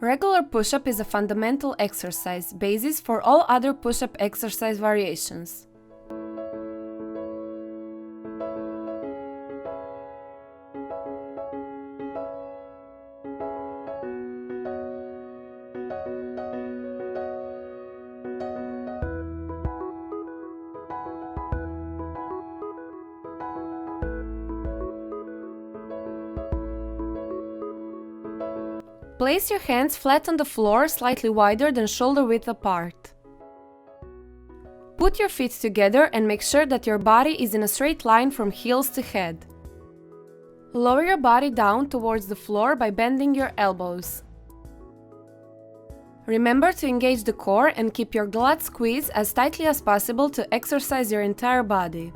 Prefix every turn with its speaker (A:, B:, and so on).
A: Regular push-up is a fundamental exercise, basis for all other push-up exercise variations. Place your hands flat on the floor, slightly wider than shoulder width apart. Put your feet together and make sure that your body is in a straight line from heels to head. Lower your body down towards the floor by bending your elbows. Remember to engage the core and keep your glutes squeezed as tightly as possible to exercise your entire body.